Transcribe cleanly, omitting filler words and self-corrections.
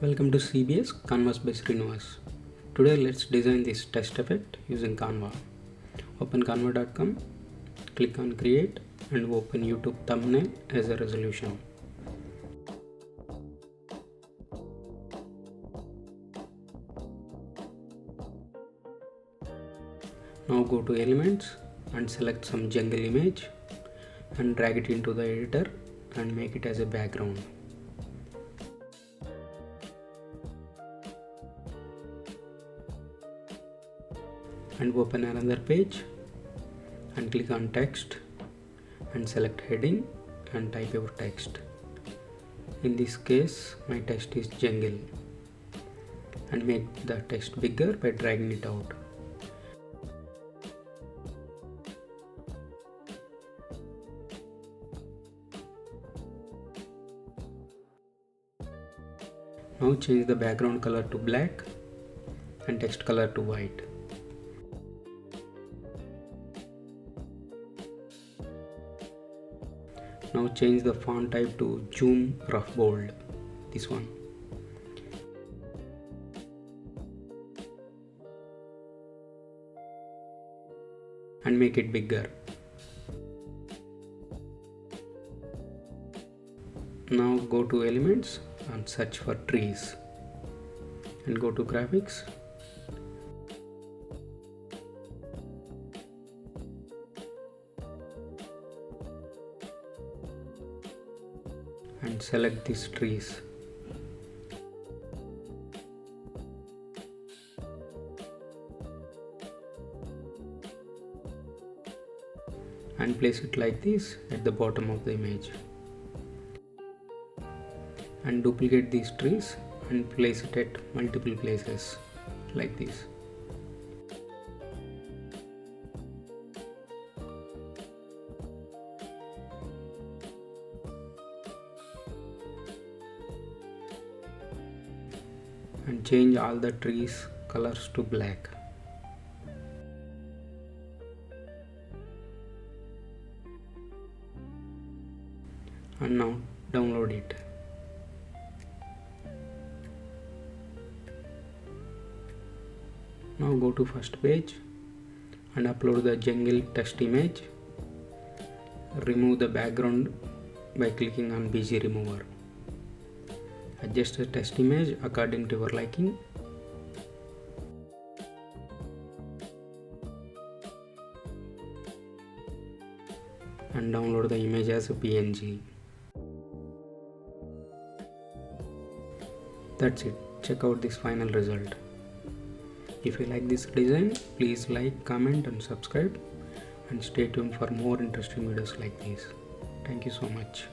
Welcome to CBS Canvas based Universe. Today let's design this test effect using Canva. Open canva.com, click on create and open YouTube thumbnail as a resolution. Now go to elements and select some jungle image and drag it into the editor and make it as a background. And open another page and click on text and select heading and type your text. In this case my text is jungle, and make the text bigger by dragging it out. Now change the background color to black and text color to white. Now change the font type to Zoom Rough Bold, this one. And make it bigger. Now go to elements and search for trees and go to graphics. And select these trees. And place it like this at the bottom of the image. And duplicate these trees and place it at multiple places like this. And change all the trees colors to black. And now download it. Now go to first page and upload the jungle text image. Remove the background by clicking on BG remover. Adjust the text image according to your liking. And download the image as a PNG. That's it. Check out this final result. If you like this design, please like, comment and subscribe, and stay tuned for more interesting videos like this. Thank you so much.